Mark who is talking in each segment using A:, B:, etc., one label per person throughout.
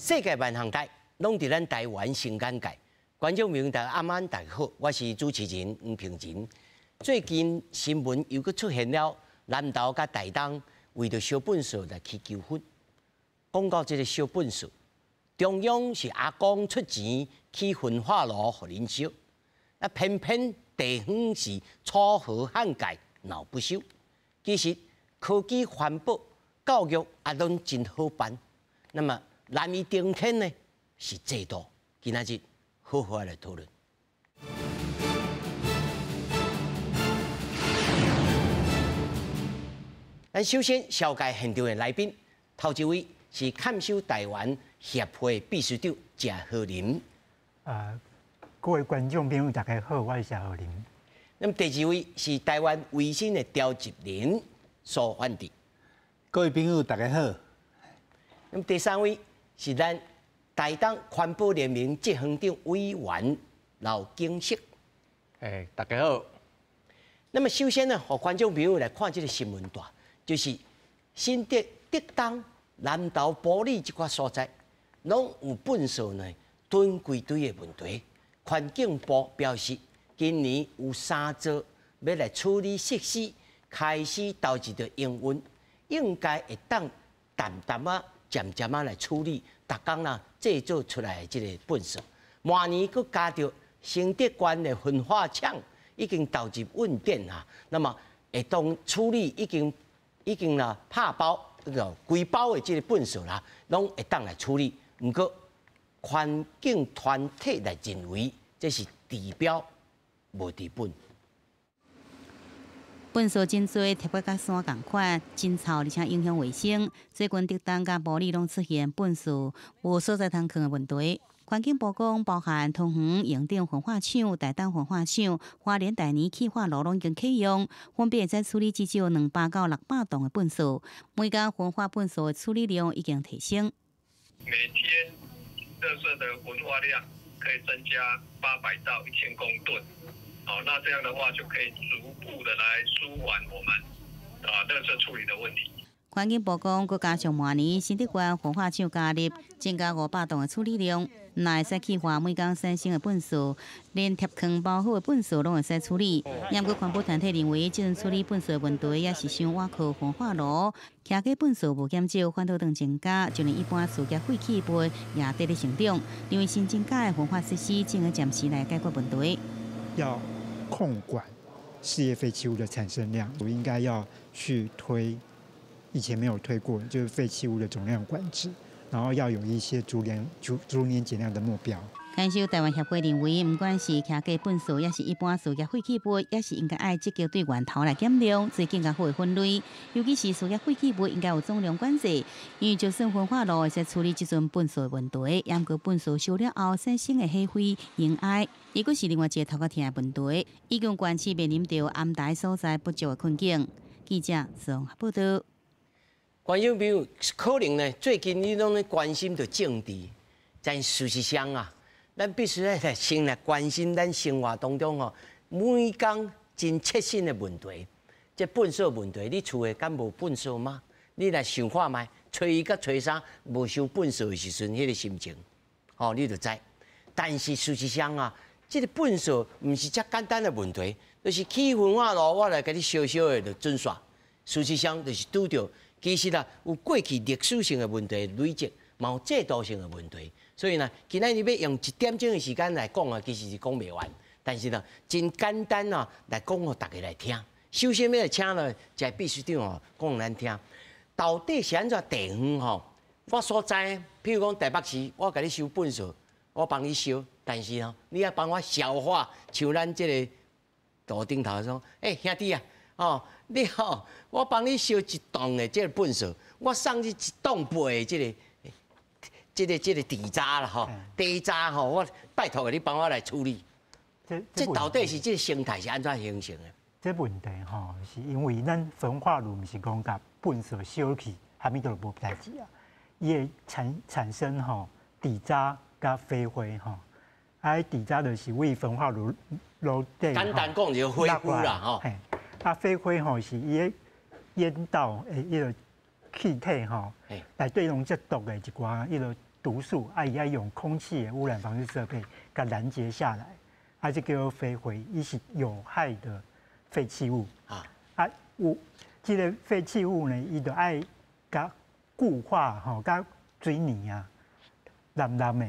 A: 世界万象台拢伫咱台湾新眼界。观众朋友大家晚安，大家好，我是主持人黄平仁。最近新闻又搁出现了南投甲台东为着小本数来起纠纷。讲到这个小本数，中央是阿公出钱起焚化炉互恁烧，啊偏偏地方是楚河汉界闹不休。其实科技环保、教育也拢真好办。那么难以顶天呢是制度，今仔日好好来讨论。咱首先紹介現場的來賓，頭一位是看守台灣協會秘書長謝和霖。
B: 各位觀眾朋友大家好，我是謝和霖。
A: 那麼第二位是台灣維新的召集人蘇煥智。
C: 各位朋友大家好。
A: 那麼第三位是咱台東環保聯盟執行長委員劉景色。
C: 大家好。
A: 那麼首先呢，和觀眾朋友來看這個新聞帶，就是新竹、竹東、南投、埔里這塊所在，攏有糞掃呢囤規堆的問題。環境部表示，今年有3座要來處理設施，開始投入着營運，應該會當淡淡啊、漸漸啊來處理，逐工啦製造出來的這個糞掃。明年佫加着新竹縣的焚化廠已經投入運轉啊，那麼會當處理已經啦拍包規包的這個糞掃啦，攏會當來處理。毋過環境團體來認為，這是治標無治本。
D: 糞掃真多，特別甲山共款，真臭，而且影響衛生。最近竹東甲埔里攏出現糞掃無所在通囥的問題。環境部講，包含桃園永定焚化廠、台東焚化廠、花蓮台泥氣化爐攏已經啟用，分別在處理至少200到600噸的糞掃，每工焚化糞掃的處理量已經提升。
E: 每天垃圾的焚化量可以增加800到1000公噸，好，那這樣的話就可以逐步的來舒緩我們垃圾處理的問題。
D: 環境部講，佮加上明年新竹縣焚化廠加入，增加500噸的處理量，那會使氣化每工產生的糞掃，連貼坑包好的糞掃攏會使處理。不過環保團體認為，這種處理糞掃的問題也是傷倚靠焚化爐，徛個糞掃無減少，反倒當增加，就連一般事業廢棄物也得咧成長。因為新增加的焚化設施，正係暫時來解決問題。
B: 要控管事業廢棄物的產生量，我應該要去推。以前沒有推過，就是廢棄物的總量管制，然後要有一些逐年減量的目標。
D: 看守台灣協會認為，不管是徛個糞掃，也是一般事業廢棄物，也是應該愛積極對源頭來減量，做更加好的分類。尤其是事業廢棄物，應該有總量管制，因為就算焚化爐會使處理這種糞掃的問題，也毋過糞掃燒了後產生的氣灰、煙埃，伊閣是另外一個頭殼痛的問題，已經關係面臨着暗台所在不足的困境。記者綜合報道。
A: 觀眾朋友，可能呢最近你攏咧關心着政治，但事實上啊，咱必須來先來關心咱生活當中哦，每工真切身的問題。這糞掃問題，你厝誒敢無糞掃嗎？你來想看覓，初一甲初三無收糞掃的時陣，迄個心情，哦，你就知。但是事實上啊，這個糞掃毋是遮簡單的問題，就是起焚化爐，我來甲你小小的就準煞。事實上就是拄着。其實啦，有過去歷史性的問題累積，嘛有制度性的問題，所以呢，今仔日要用1點鐘的時間來講啊，其實是講袂完。但是呢，真簡單啊，來講互大家來聽。首先要來請呢，就係秘書長哦，講咱聽，到底是安怎地方吼？我所在，譬如講台北市，我甲你收糞掃，我幫你收，但是呢，你要幫我消化，像咱這個大頂頭說，兄弟啊，哦。你吼，我幫你燒1棟的這個糞掃，我送你1棟背的這個地渣啦吼，地渣吼，我拜託你幫我來處理。這到底是這個生態是安怎形成的？
B: 這問題吼，是因為咱焚化爐唔是講甲糞掃燒去，下面都無代志啊，伊會產生吼地渣甲飛灰吼，地渣就是為焚化爐底。簡
A: 單講就灰污啦吼。
B: 飛灰吼是伊個煙道迄個氣體吼，內底攏足毒的一寡迄個毒素，啊，伊爱用空气的污染防治设备给拦截下来，啊，这叫飞灰，伊是有害的废弃物啊，这个废弃物呢，伊就爱甲固化吼，甲水泥啊，蓝蓝的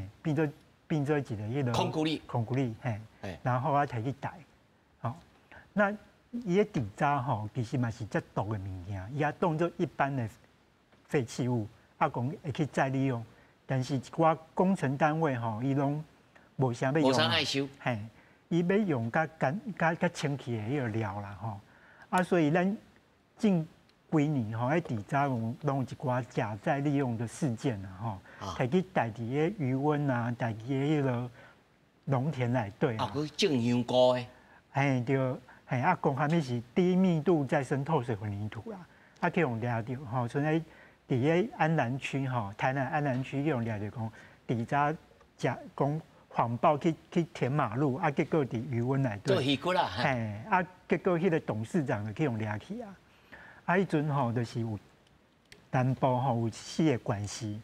B: 变做一个迄个空骨力，嘿，然后啊摕去带，好，那伊个底渣吼，其实嘛是足毒的物件，伊也当做一般的废弃物，啊讲会去再利用，但是一寡工程单位吼，伊拢无啥要用，
A: 无啥爱收，
B: 嘿，伊要用甲清气的迄个料啦吼，啊，所以咱近几年吼，迄底渣拢有一寡假再利用的事件啦吼，摕去代替迄余温啊，代替迄个农田内底
A: 啊，佮种香菇的，
B: 嘿对。嘿，啊，讲下面是低密度再生透水混凝土啦，啊，去用掠着吼，所以伫个安南区吼，台南安南区用掠着讲，底渣讲环保去填马路，啊，结果伫余温内底
A: 做鱼骨啦，
B: 嘿，啊，结果迄个董事长就去用掠去啊，啊，迄阵吼就是有南部吼有4个管系，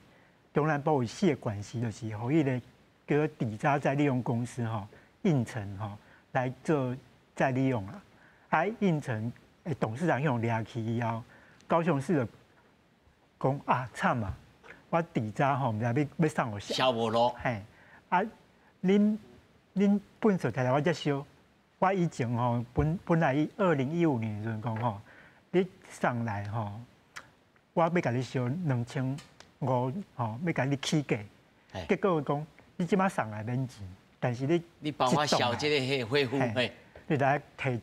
B: 中南部有4个管系，就是互迄个叫做底渣再利用公司吼，应承吼来做。再利用啊，还应承董事长用掠去以后，高雄市的讲啊惨啊，我底渣吼，唔知要送互谁？
A: 消无路，
B: 嘿，啊，恁本所台我才收，我以前吼本来2015年的时阵讲吼，你送来吼，我要甲你收2500吼，要甲你起价，结果讲你即马送来免钱，但是
A: 你帮我消这个迄恢复嘿。
B: 你来摕一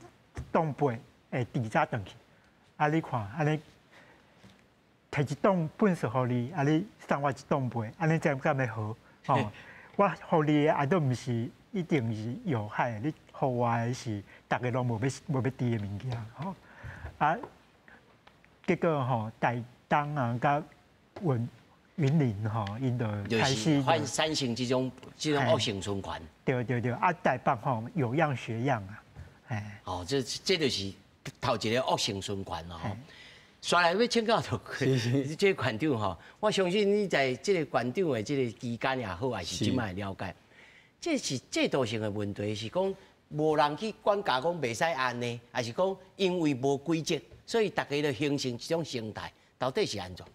B: 栋杯诶底渣转去，啊你看，安尼摕一栋粪扫互你，啊你送我一栋杯，安尼才敢会好哦。我互你的啊都毋是一定是有害的，你互我的是大家拢无要猪的物件吼。啊，结果吼台东啊，甲云林吼，因就开始
A: 犯三型这种恶性循环。
B: 对，啊台北吼有样学样啊。
A: 哦，这就是头一个恶性循环咯。刷来要请教到这个馆长吼，我相信你在这个馆长的这个期间也好，还是即摆了解，这是制度性的问题，是讲无人去管教讲袂使安尼，还是讲因为无规则，所以大家就形成一种生态，到底是安怎？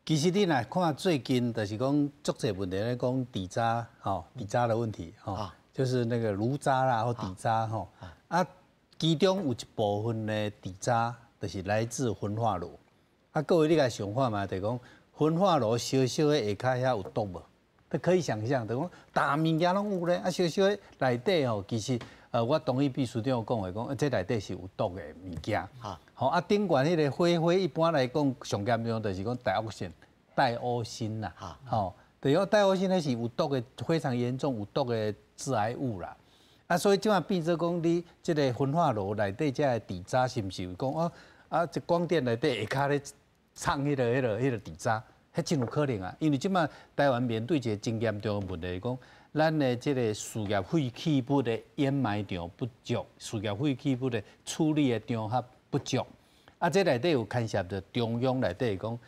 C: 其实你来看最近就是讲足侪问题咧，讲底渣吼，底渣的问题吼。就是那个炉渣啦，或底渣吼，啊，其中有一部分的底渣，就是来自焚化炉。啊，各位你来想看嘛，就是讲焚化炉小小的下骹遐有毒无？都可以想象，就是讲大物件拢有咧，啊，小小的内底吼，其实我同意秘书长讲的，讲这内底是有毒的物件。好，啊，顶悬迄个火一般来讲上严重就是讲戴欧辛啦，吼，对哦，戴欧辛那是有毒的，非常严重有毒的。致癌物啦，啊，所以即马变做讲你即个焚化炉内底这底渣是毋是有讲哦啊，这光电内底下骹咧藏迄个底渣，迄真有可能啊，因为即马台湾面对一个真严重的问题，讲咱的即个事业废弃物的掩埋场不足，事业废弃物的处理的场合不足，啊，这内底有牵涉着中央内底讲，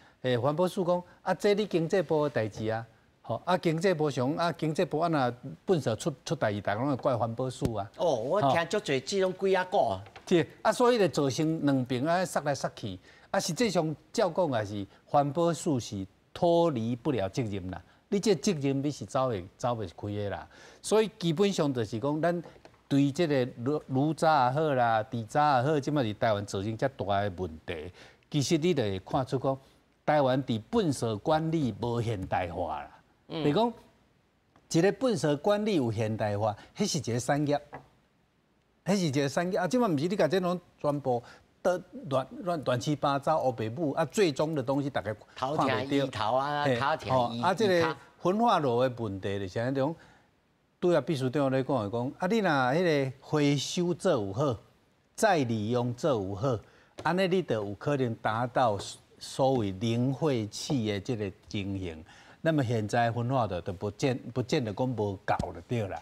C: 环保署讲啊，这你经济部的代志啊。好啊，经济部上啊，经济部啊那本社出代志，大家拢会怪环保署啊。
A: 哦，我听足侪这种几啊个。
C: 对，啊，所以就造成两边啊杀来杀去，啊，实际上照讲也是环保署是脱离不了责任啦。你这责任你是走袂开的啦。所以基本上就是讲，咱对这个炉渣也好啦，底渣也好，即马是台湾造成遮大的问题。其实你就会看出讲，台湾伫粪扫管理无现代化啦。比如讲，一个粪扫管理有现代化，迄是一个产业，迄是一个产业啊！即摆毋是你甲这种全部的乱七八糟、乌白母啊，最终的东西大家看袂到。
A: 头啊，头听
C: 啊，这个焚化炉的问题就是安种，对啊，秘书长咧讲啊，你若迄个回收做有好，再利用做有好，安尼你就有可能达到所谓零废弃的这个情形。那么现在焚化炉都不见得讲无够就对啦，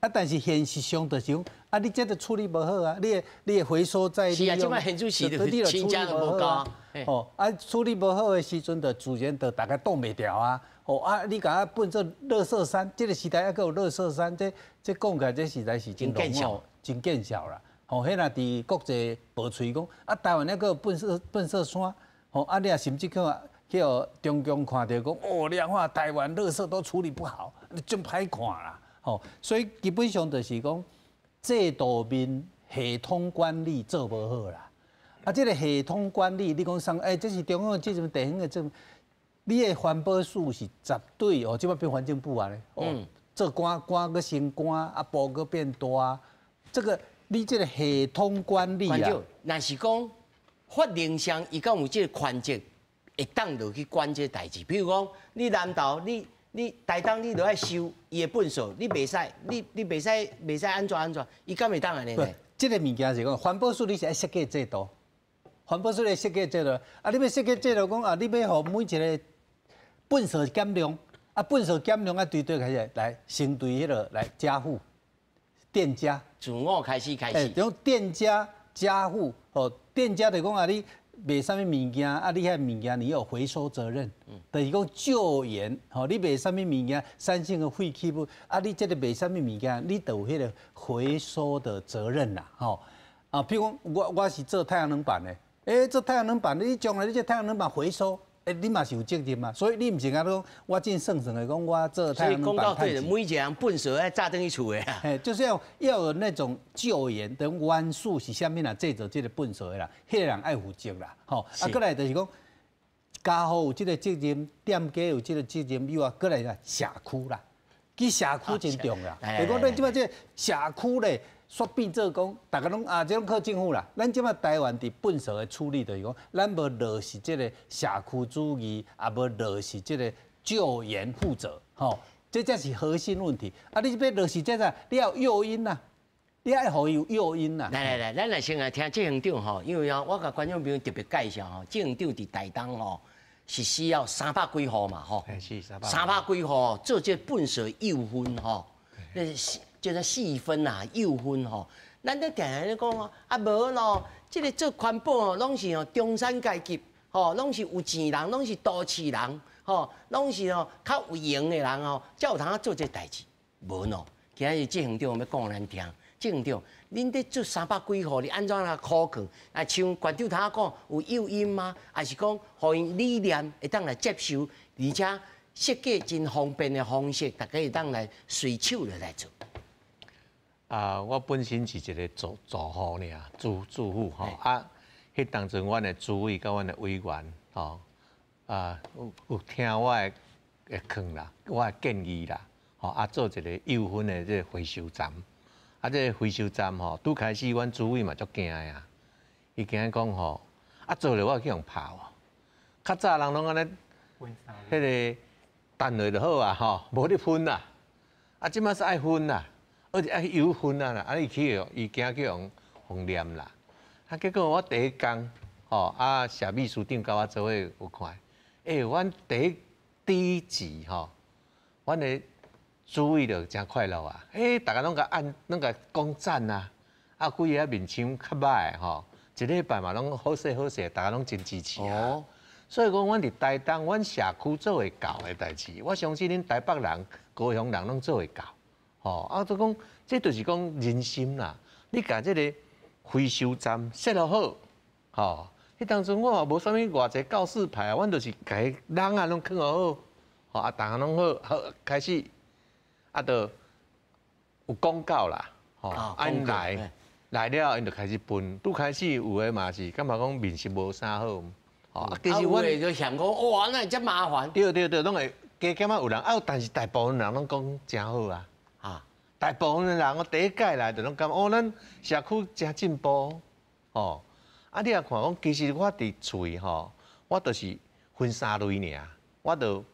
C: 啊，但是现实上就是讲，啊，你这个处理无好啊，你的回收再利用，
A: 是啊，即摆现主席就亲家都无高。
C: 哦，啊，处理无好的时阵，就自然就大家挡袂掉啊。哦啊，你甲它变做垃圾山，这个时代还阁有垃圾山，这讲起来这实在是真浓哦，真见效啦。哦，迄若伫国际报吹讲，啊，台湾还阁有粪扫山，哦，啊，你也甚至去中共看到讲，哦，你看台湾垃圾都处理不好，真歹看啦。哦，所以基本上就是讲制度面系统管理做无好啦。啊，这个系统管理，你讲上，这是中央的责任，地方的责任。你的环保署是绝对哦，即摆变环境部啊咧，做官个升官，啊部个变大，这个你这个系统管理啊，
A: 若是讲法令上伊敢有这个权责，会当落去管这代志。比如讲，你南投你台东你都要收伊的粪扫，你袂使，你袂使安怎，伊敢会当安尼呢？
C: 这个物件是讲环保署你是爱设计制度，环保署的设计制度，啊你要设计制度讲啊，你要互每一个粪扫减量，啊粪扫减量啊，对开始来先对迄个来加户，店家
A: 自我开始。
C: 从店家加户，哦，店家就讲啊，你卖啥物物件啊，你遐物件你有回收责任，就是讲救援，吼，你卖啥物物件，三性的废弃物，啊，你这个卖啥物物件，你都有迄个回收的责任啦，吼，啊，譬如讲我是做太阳能板的，做太阳能板，你将来你这太阳能板回收。你嘛是有责任嘛，所以你唔是讲讲我真算的讲我做太阳能板。所以讲到
A: 对了，每一个人粪扫要炸灯一厝的啊。
C: 就是要有那种救援等元素是啥物啦，制作这个粪扫的啦，迄个人爱负责啦，吼。啊，过来就是讲，家户有这个责任，店家有这个责任，以外过来啦，社区啦，其社区真重要。就讲咱即摆这社区咧。煞变做讲，大家拢这拢靠政府啦。咱即摆台湾伫粪扫的处理，就是讲，咱无落实这个社区主义，也无落实这个救援负责，吼，这才是核心问题。啊，你要落实这个，你要有诱因呐，你爱互伊有诱因呐。
A: 来，咱来先来听郑园长吼，因为我甲观众朋友特别介绍吼，郑园长伫台东吼是需要300几户嘛吼，
F: 是
A: 300几户做这粪扫诱分吼，那是。叫做细分啊，诱分吼，咱咧定定咧讲哦，啊无咯，即个做环保哦，拢是哦中产阶级，吼，拢是有钱人，拢是都市人，吼，拢是哦较有闲的人哦，才有通啊做这代志。无喏，今日郑园长要讲咱听，郑园长，恁咧做300几户，你安怎来考虑？啊，像馆长他讲有诱因吗？还是讲互因理念会当来接受，而且设计真方便的方式，大家会当来随手就来做。
F: 我本身是一个住户尔，住户吼。啊，迄当阵阮的主委甲阮的委员吼，有听我的劝啦，我的建议啦，吼做一个诱分的这个回收站。啊，这个回收站吼，拄开始阮主委嘛足惊的啊，伊惊讲吼，做了我去用拍哦。较早人拢安尼，迄个等落就好啊，吼，无咧分啦。即摆是爱分啦。而且爱有分啊啦，伊去伊惊去用念啦。结果我第一工，谢秘书长甲我做伙有看，阮第一集阮的主意就真快乐啊！大家拢甲讲赞啊，几个面相较歹一礼拜嘛拢好势，大家拢真支持啊。所以讲，阮伫台东，阮社区做会到的代志，我相信恁台北人、高雄人拢做会到。就讲，这就是讲人心啦。你甲这个回收站设落好，迄当阵我嘛无啥物偌济告示牌啊，阮就是甲人拢囥好，逐项拢好，开始就有广告啦，因来了，因就开始分。拄开始有诶嘛是感觉讲面色无啥好，
A: 其实我就嫌讲哇，那遮麻烦。
F: 对，拢会加减有人，但是大部分人拢讲真好啊。大部分的人，我第一届来就拢感咱社区真进步，你也看讲，其实我伫厝我就是分3类尔，我就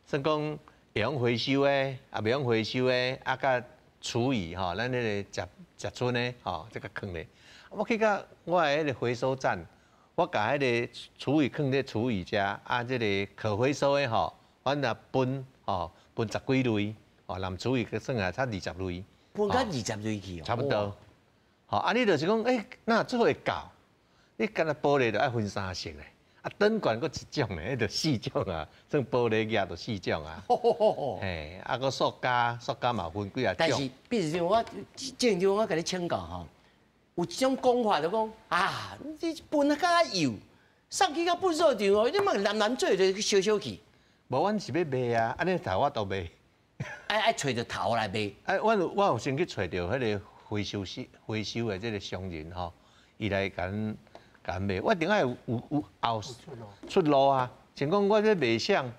F: 算讲会用回收的，也袂用回收的，甲厨余咱迄个食剩的这个坑咧，我去到我的迄个回收站，我甲迄个厨余坑咧厨余遮，这个可回收的阮也分10几类。男厨余算下差20类，
A: 分到20蕊去哦。
F: 差不多。好，啊，你就是讲，那这会搞，你干那玻璃就爱分3色嘞，啊，灯管佫1种嘞，迄就4种啊，算玻璃叶就4种啊。嘿，啊，佫塑胶嘛分几啊种。
A: 但是，比如说正常我甲你请教吼，有一种讲法就讲啊，你分啊甲油，送去到粪扫场哦，你嘛难做就烧去。
F: 无，阮是要卖啊，安尼头我都卖。
A: 爱找着头来卖。
F: 我有先去找着迄个回收的这个商人吼，伊来甲咱卖，我一定爱有后出路啊！像讲我这卖相，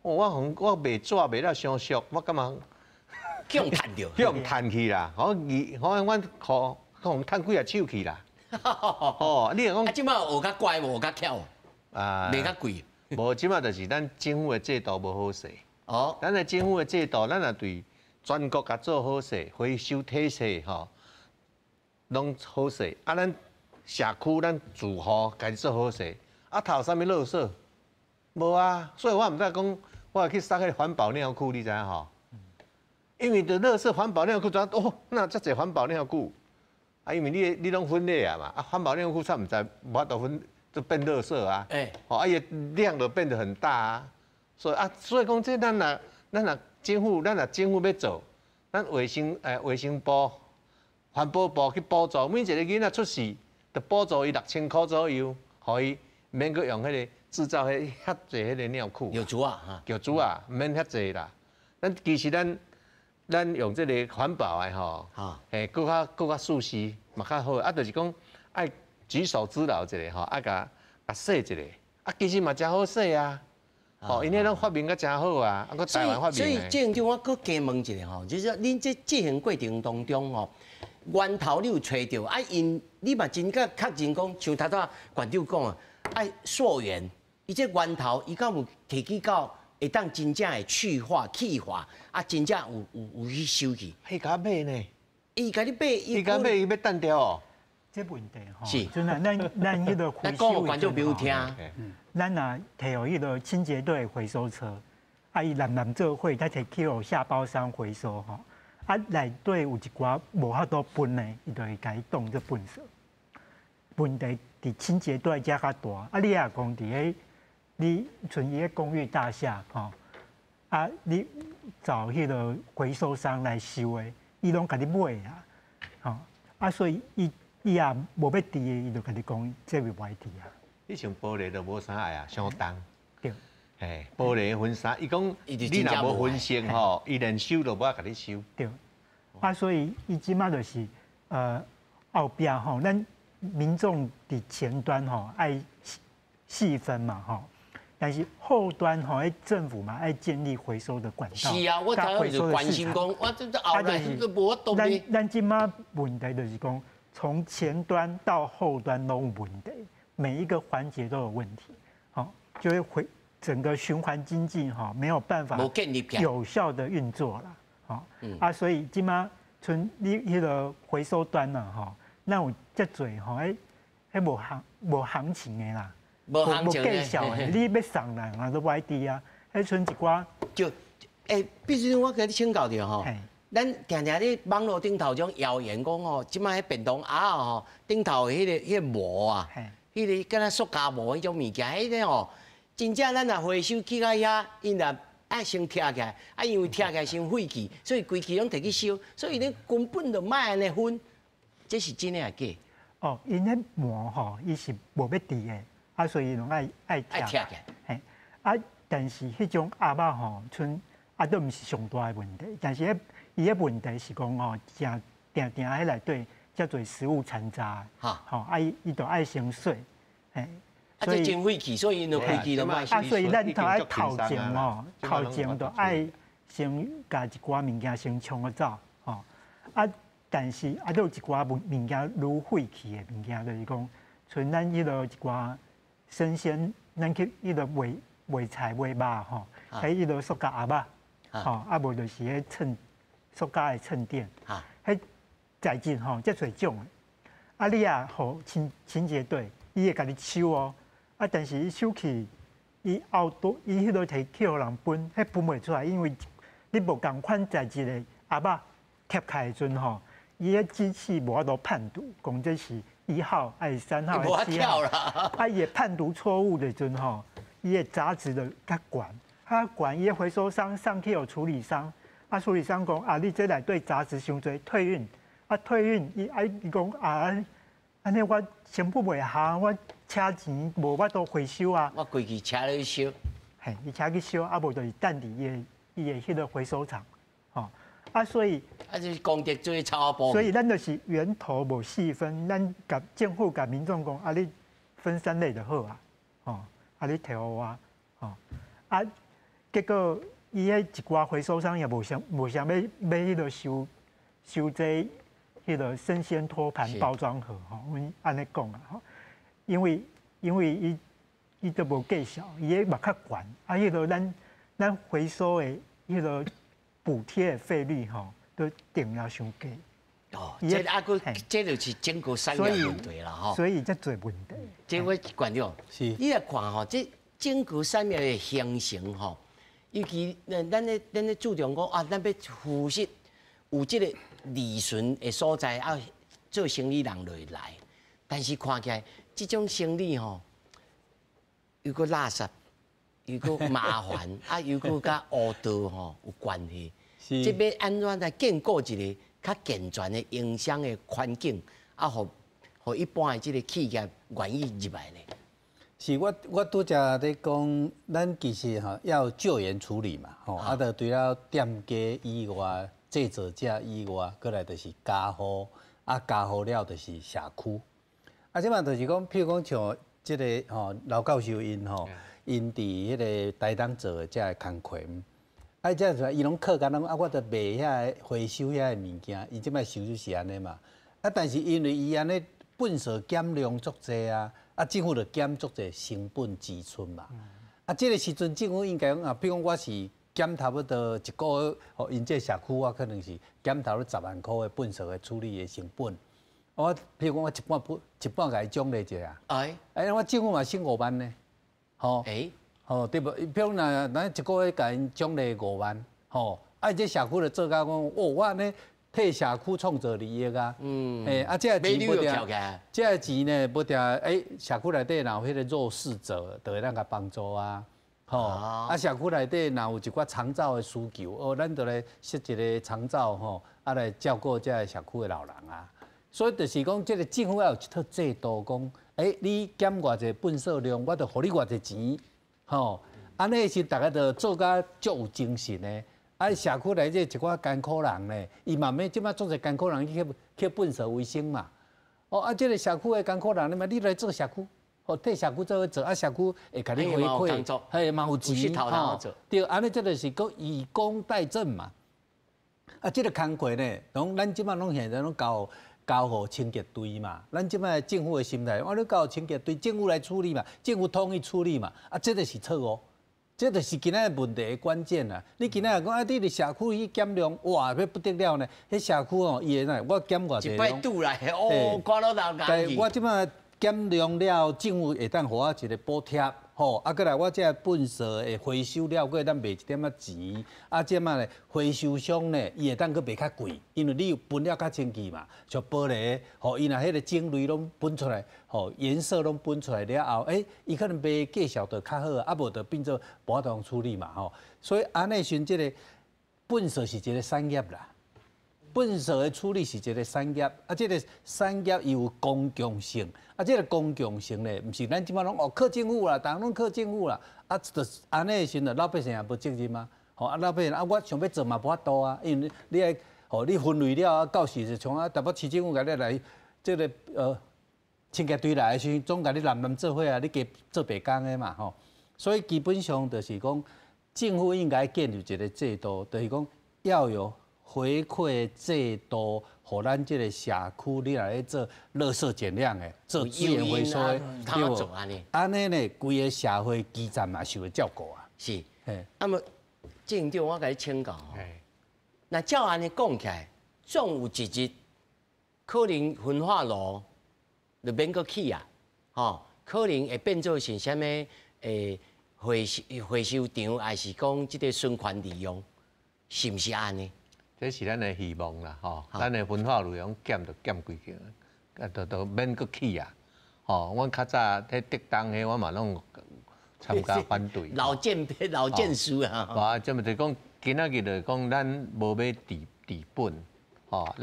F: 我卖纸卖了伤俗，我感觉
A: 向赚着，
F: 向赚去啦！阮赚几啊手去啦！哦，你讲
A: 即摆学较乖无，学较巧
F: 啊，
A: 卖较贵。
F: 无，即摆就是咱政府的制度无好势。
A: 哦，
F: 咱的政府的制度，咱也对全国甲做好势，回收体系吼，拢好势。啊，咱社区咱住户家己做好势。啊，头啥物垃圾？无啊，所以我毋知讲，我去撒迄个环保尿库，你知影吼？因为着垃圾环保尿库怎哦，那遮侪环保尿库？啊，因为你拢分类啊嘛，啊，环保尿库煞毋知无法度分，就变垃圾啊。哦，啊伊量就变得很大啊。所以讲，这咱若政府要做，咱卫生部、环保部去补助，每一个囡仔出世，就补助伊6000块左右，互伊免去用迄个制造遐济迄个尿库。
A: 尿珠啊，哈，
F: 尿珠啊，免遐济啦。其实咱用这个环保的吼，嘿，更较舒适，嘛较好。啊，就是讲爱举手之劳一下吼，爱甲洗一下，啊，其实嘛真好洗啊。哦，因迄拢发明个真好啊，啊，搁台湾发明
A: 所以郑长，我搁加问一下吼，就是说恁这执行过程当中吼，源头你有找到啊？你嘛真确认讲，像头仔馆长讲啊，爱溯源，伊这源头伊敢有提起到会当真正的去化、气化，啊，真正有去收去。
F: 伊甲买呢？
A: 伊甲你买，
F: 伊要单掉哦。
B: 这问题吼，
A: 是，
B: 就咱迄个回收
A: 观众朋友听，
B: 咱若摕有迄个清洁队回收车，啊，伊南做伙，他摕去互下包商回收吼，啊，内底有一寡无法度分的，伊就会甲伊当做垃圾。问题伫清洁队遮较大，啊，你也讲伫迄，你像伊个公寓大厦吼，啊，你找迄个回收商来收的，伊拢甲你买啊，吼，啊，所以伊也无要治的，伊就甲你讲，这袂歹治啊。
F: 你像玻璃就无啥爱啊，相当。
B: 对。
F: 嘿，玻璃分啥？伊讲你若无分成吼，伊连收都无法甲你收。
B: 对。啊，所以伊即马就是后壁吼，咱民众伫前端吼爱细分嘛吼，但是后端吼，政府嘛爱建立回收的管道。
A: 是啊，我才就关心讲，我这后来都无动力。
B: 咱即马问题就是讲。从前端到后端都有问题，每一个环节都有问题，好，就会整个循环经济哈没有办法有效的运作了，好，啊，所以今嘛从你迄个回收端呢哈，那有遮侪吼，迄无行情的啦，
A: 无
B: 计效的，你要送人啊都歹滴啊，迄剩一寡
A: 就必须我给你请教着吼。咱常常咧网络顶头种谣言讲吼，即摆迄便当盒吼，顶头迄个膜啊，迄个敢若塑胶膜迄种物件，迄个吼，真正咱若回收去到遐，因若爱先拆起来，啊因为拆起来先废弃，所以规气拢摕去烧，所以你根本就莫安尼分，这是真诶假？
B: 哦，因迄膜吼，伊是无要治的，啊所以拢爱拆起来，嘿，啊但是迄种盒仔吼，像都毋是上大诶问题，但是伊个问题是讲吼，定迄内底叫做食物残渣，吼，啊伊就爱先洗，嘿，
A: 所以真废弃，所以因就废弃了嘛。
B: 啊，所以咱头爱头前吼，头前就爱先甲一寡物件先冲个走，吼，啊，但是都有一寡物件愈废弃的物件，就是讲，像咱迄落一寡生鲜，咱去迄落卖菜卖肉吼，喺迄落塑胶盒仔，吼，啊无就是迄称。塑胶的衬垫，迄材质吼，遮侪种的，啊你啊，互清洁队，伊会甲你收哦，啊但是伊收去，伊后多，伊迄落摕去互人分，迄分袂出来，因为你无共款材质的盒仔，贴开的阵吼，伊个机器无法度判读，讲这是1号还是3号还是7号啦。啊，伊判读错误的阵吼，伊个杂质的较悬，悬伊个回收商上去有处理商，啊处理商讲啊，你这内底杂质伤多，退运，啊退运伊讲啊，安尼我成本袂下，我车钱无法度回收啊。
A: 我规矩车去收。
B: 嘿，伊车去收，啊无就是等伫伊的迄个回收厂，吼，啊所以
A: 就是功德做超波。
B: 所以咱就是源头无细分，咱甲政府甲民众讲，啊你分3类就好啊，吼，啊你摕互我，吼，啊结果伊迄一寡回收商也无想要迄个收这迄个生鲜托盘包装盒，吼，阮安尼讲啊，吼，因为伊都无计少，伊个嘛较悬，啊迄个咱回收的迄个补贴的费率吼，都定了伤低。
A: 哦，这这就是整个产业问题啦，吼。
B: 所以这侪问题。
A: 这位馆长，
C: 是，
A: 你来看吼，这整个产业的形成吼，尤其咱咧注重讲啊，咱要扶持有这个利润的所在啊，做生意人就会来。但是看起来这种生意吼，又个垃圾，又个麻烦，啊，又个甲乌道吼有关系。这要安怎来建构一个较健全的营商的环境，啊，互一般的这个企业愿意入来呢？
C: 是我拄则咧讲，咱其实吼要救援处理嘛，吼，啊，就除了店家以外、制作者以外，过来就是家户，啊，家户了就是社区。啊，即嘛就是讲，譬如讲像即个吼老教授因吼，因伫迄个台东做的遮个工课，啊，即个伊拢客家拢啊，我着卖遐回收遐个物件，伊即摆收就是安尼嘛。啊，但是因为伊安尼本色减量足济啊，啊，政府着减足济成本支出嘛。啊，即个时阵政府应该讲啊，比如讲我是减差不多一个月，哦，因这社区我可能是减头10万块的本色的处理的成本。我譬如讲，我一半甲伊奖励一下。我政府嘛省5万呢，吼。对不？譬如咱一个月甲因奖励5万，吼。这社区就做甲讲，我安尼替社区创造利益啊。这个钱不定，这个钱呢不定，社区内底若有迄个弱势者，就会咱甲帮助啊。社区内底若有一寡长照的需求，咱就来设一个长照吼，来照顾这个社区的老人啊。所以就是讲，这个政府要有一套制度，讲，你减偌济粪扫量，我就互你偌济钱，吼，安尼是大家就做甲足有精神的。社区内这一寡艰苦人呢，伊慢慢即摆做者艰苦人去粪扫卫生嘛。这个社区的艰苦人，你来做社区，替社区做，社区会甲你回馈，嘛有钱，对，安尼这就是讲以工代赈嘛。这个工课呢，咱即摆现在拢交互清洁队嘛，咱即摆政府的心态，我你交清洁队，政府来处理嘛，政府统一处理嘛，这就是错哦，这就是今仔问题的关键啊！你今仔讲你伫社区去减量，哇，要不得了呢！迄社区哦，伊会我减偌济
A: 一摆拄来，赶到人家。
C: 我即摆减量了，政府会当互我一个补贴，吼，过来我这粪扫的回收了，过咱卖一点仔钱，即摆咧回收商呢，伊会当搁卖较贵，因为你有分了较清气嘛，像玻璃，吼，伊若迄个种类拢分出来，吼，颜色拢分出来了后，伊可能卖价小得较好，无就变做无法度处理嘛，吼，所以安尼选即个粪扫是一个产业啦。粪扫的处理是一个产业，这个产业伊有公共性，这个公共性呢，毋是咱即摆拢靠政府啦，大家拢靠政府啦，就安尼的时阵，老百姓也无责任嘛，老百姓我想要做嘛无法度啊，因为你爱你分类了到时就像台北市政府甲你来，这个清洁队来的时阵，总甲你揽做伙啊，你加做白工的嘛，吼，所以基本上就是讲，政府应该建立一个制度，就是讲要有回馈制度，互咱这个社区你来做垃圾减量的，做资源回收的，对无？安尼呢，规个社会基站嘛受到照顾啊。
A: 是，那么郑长，我甲你请教吼，那照安尼讲起来，总有一日可能焚化炉就免阁起啊，吼，可能会变做是啥物？回收场，还是讲即个循环利用，是毋是安尼？
F: 这是咱的希望啦，吼，咱的文化内容减就减几去，都免搁去啊，吼，阮较早迄德当迄，我嘛拢参加反对。
A: 老剑书啊。
F: 哇，这么就讲，今仔日就讲，咱无要治本，吼，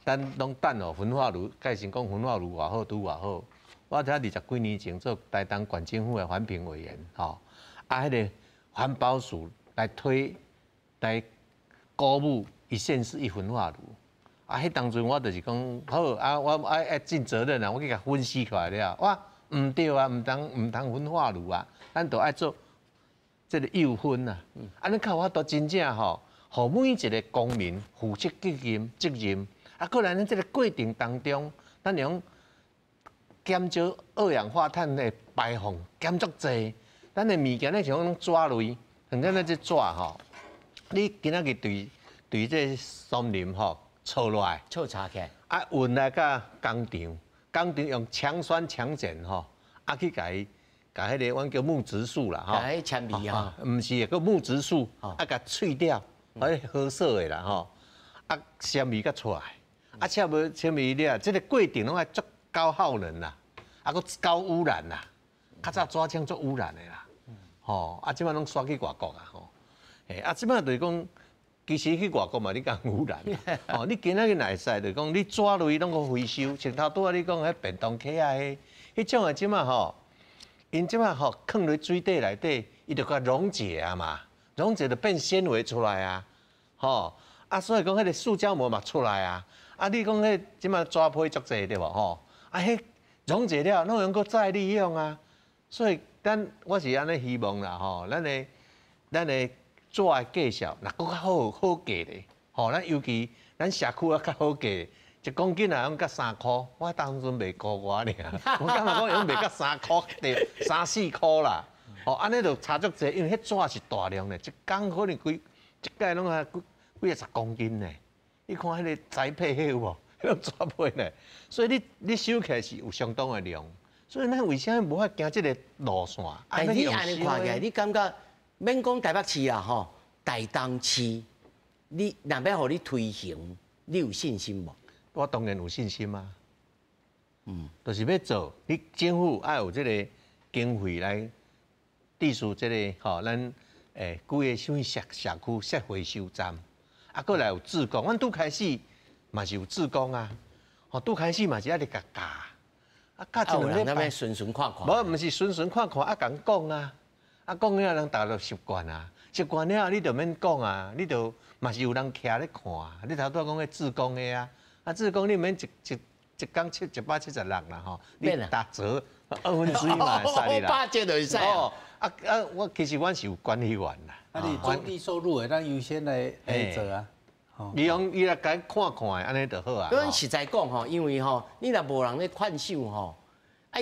F: 咱拢等哦，文化路，介绍讲文化路偌好，拄偌好。我才20几年前做台东县政府的环评委员，吼，迄个环保署来鼓舞一县市一文化路。迄当阵我就是讲好我爱尽责任啊，我去甲分析出来了，哇，唔对啊，唔通文化路啊，咱都爱做这个幼分啊。安尼靠我都真正吼，互每一个公民负责责任。过来咱这个过程当中，咱用减少二氧化碳的排放，减足济。咱的物件咧像讲纸类，像咱这纸吼，你今仔日对这森林吼抄落来，
A: 抄查起来，
F: 运来甲工厂用强酸强碱吼，去甲迄个阮叫木质素啦吼，
A: 甲铅笔啊，
F: 毋是个木质素，甲去掉，褐色的啦吼，纤维甲出来，纤维了，这个过程拢爱足高耗能啦，搁高污染啦，较早纸浆足污染的啦，吼，即摆拢刷去外国啊吼，即摆就是讲。其实去外国嘛，你讲污染，哦，你今仔日会使，就讲你纸类拢个回收，像头拄仔你讲迄便当盒啊，迄种的即马吼，因即马吼放入水底内底，伊就甲溶解啊嘛，溶解就变纤维出来啊，吼，所以讲迄个塑胶膜嘛出来啊，你讲迄即马纸皮足济对无吼，迄溶解了，拢能够再利用啊，所以我是安尼希望啦吼，咱的。纸的价效，若搁较好价咧，吼，咱尤其咱社区啊较好价，1公斤啊，用甲3块，我当阵卖5外尔，我感觉讲用卖甲3块，对，3、4块啦，吼，安尼就差足济，因为迄纸是大量的，一工可能一届拢啊几10公斤呢。你看迄个栽培迄有无？迄种纸皮呢，所以你收起来是有相当的量，所以咱为啥无法行这个路线？
A: 但是你安尼看起来，你感觉？免讲台北市啊，吼，台东市，你若要互你推行，你有信心无？
F: 我当然有信心啊。就是要做，你政府要有这个经费来支持这个吼，咱几个什么社区设回收站，过来有志工，阮拄开始嘛是有志工啊，拄开始嘛是爱咧教，教一两礼拜，
A: 顺看看，
F: 无，毋是顺看看，共讲啊。讲了，人大家都习惯啊，习惯了，你就免讲啊，你就嘛是有人徛咧看啊。你头拄讲迄志工的啊，志工你免一工176啦吼，你打折3/2嘛会使啦。
A: 8折就会使哦。
F: 我其实阮是有管理员啦。
C: 你中低收入的，咱优先来做啊。
F: 伊来甲看看，安尼就好啊。
A: 阮实在讲吼，因为吼，你若无人咧看守吼，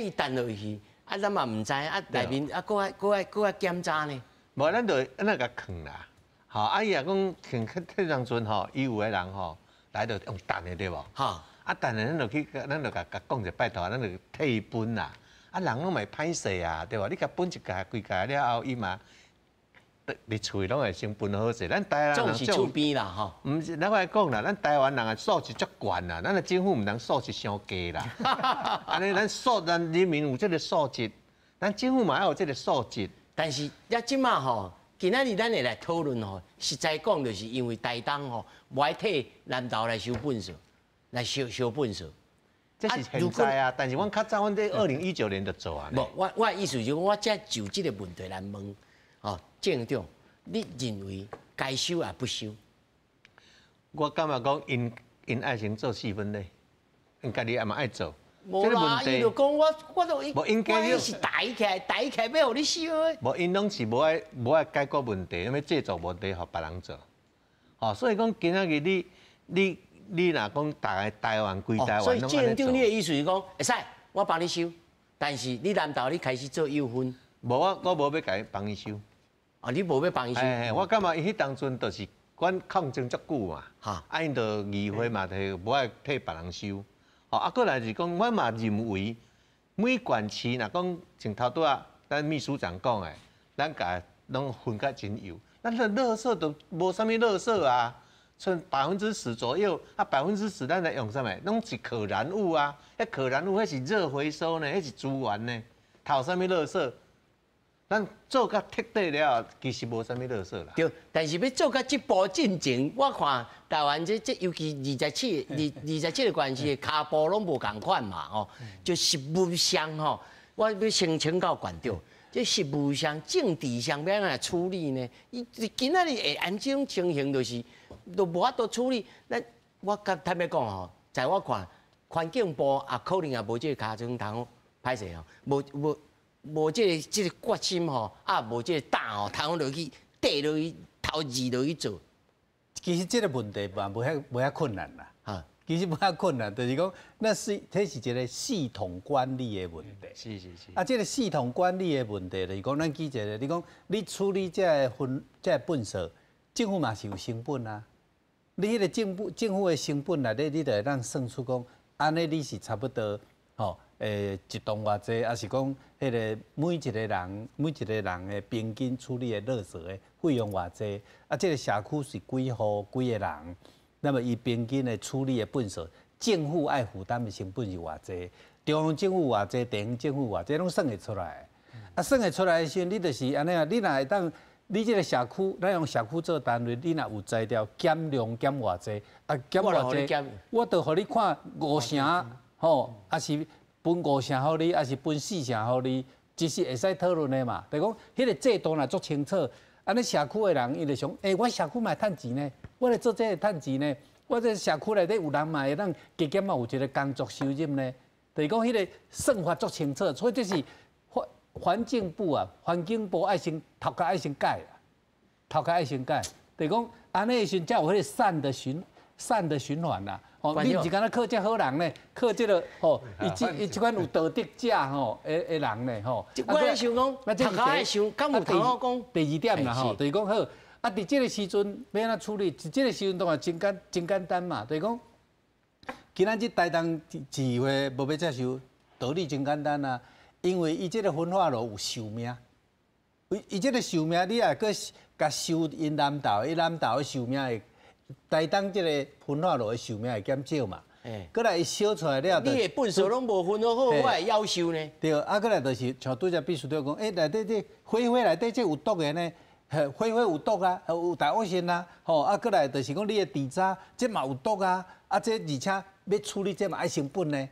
A: 伊弹落去。咱嘛唔知，内面搁爱检查呢。
F: 无，咱就安尼甲藏啦。吼，伊若讲藏迄当阵吼，伊有个人吼来就用弹的对无？吼，弹的咱就去，咱就甲讲者拜托，咱就替伊分啦。人拢咪歹势啊，对无？你甲分一家规家了后，伊嘛，你厝拢会先分好势。咱台湾人
A: 总是厝边啦，吼。
F: 毋是，咱来讲啦，咱台湾人的素质足悬啦，咱的政府毋通素质伤低啦。安尼咱人民有这个素质，咱政府嘛要有这个素质。
A: 但是即马吼，今仔日咱会来讨论吼，实在讲就是因为台东吼，无爱替南投来收粪扫，来收粪扫。
F: 这是现在啊，但是阮较早，阮在2019年就做啊。
A: 无，我的意思就是，我才就这个问题来问，吼，郑长，你认为该收也不收？
F: 我感觉讲，因爱先做4分类，因家己也嘛爱做。
A: 无啦，伊就讲我都
F: 无应该
A: 是抬起来要互你收的。
F: 无，因拢是无爱解决问题，要制造问题，互别人做。哦，所以讲今仔日你若讲台湾规台湾拢安尼做。
A: 所以郑长，你的意思是讲，会使我帮你收，但是你南投你开始做幼分。
F: 无我无要甲伊帮伊收。
A: 哦，你无要帮伊收？
F: 我感觉伊迄当阵就是阮抗争足久嘛，因着议会嘛，就无爱替别人收。过来是讲，我嘛认为每县市若讲像头拄仔咱秘书长讲的，咱甲拢分甲真有，咱的垃圾都无啥物垃圾啊，剩10%左右，啊10%咱来用啥物？拢是可燃物啊，迄可燃物迄是热回收呢，迄是资源呢，讨啥物垃圾？咱做甲彻底了，其实无啥物垃圾啦。
A: 对，但是要做到这步进前，我看台湾这尤其27个县市的骹步拢无共款嘛，哦，就食物上吼，我要先请教馆长，这食物上、政治上要安怎处理呢？伊今仔日会按这种情形，就是都无法度处理。我坦白讲吼，在我看，环境部也可能也无这个尻川通歹势吼，无这个决心吼，无这个胆吼，通落去缀落去头二落去做。
C: 其实这个问题嘛，无遐困难啦。
A: 哈，
C: 其实无遐困难，就是讲，这是一个系统管理的问题。
F: 是。
C: 啊，这个系统管理的问题，就是讲，咱举一个，你讲你处理这个粪扫，政府嘛是有成本啊。你迄个政府的成本内底，你就会当算出讲，安尼你是差不多吼。一栋偌济，还是讲迄个每一个人的平均处理的垃圾的费用偌济？啊，这个社区是几户几个人？那么伊平均的处理的粪扫，政府爱负担的成本是偌济？中央政府偌济，地方政府偌济，拢算会出来。啊，算会出来的时候，你就是安尼啊，你若会当，你这个社区，咱用社区做单位，你若有材料减量减偌济，啊减偌济，我就互你看5成，吼，啊是。分5成互你，还是分4成互你，这是会使讨论的嘛？就讲迄个制度若足清楚，安尼社区的人伊就想，我社区嘛会趁钱呢，我来做这个趁钱呢，我这社区内底有人嘛会当加减嘛有一个工作收入呢，就是讲迄个算法足清楚，所以这是环境部啊，环境部爱先头壳爱先改啊，头壳爱先改，就是讲安尼的时阵才有迄个善的循环啦。哦，你毋是敢若靠这好人呢？靠这个吼，伊即款有道德者吼的人呢吼。
A: 我咧想讲，头壳爱想，敢有头壳讲。
C: 第二点啦吼，就是讲好，啊，伫这个时阵要安怎处理？伫这个时阵当然真简单嘛，就是讲，今仔日台东市议会无要接受，道理真简单啊，因为伊这个焚化炉有寿命，伊这个寿命你也搁甲收因南投的寿命会。台东这个焚化炉的寿命会减少嘛？过来伊烧出来了，
A: 你的粪扫拢无分好，我会夭寿呢。
C: 对，啊，过来就是像拄则秘书长讲，内底这火内底这有毒的呢，火有毒啊，有大恶性啊，吼，啊，过来就是讲你的底渣这嘛有毒啊，啊，这而且要处理这嘛爱成本呢，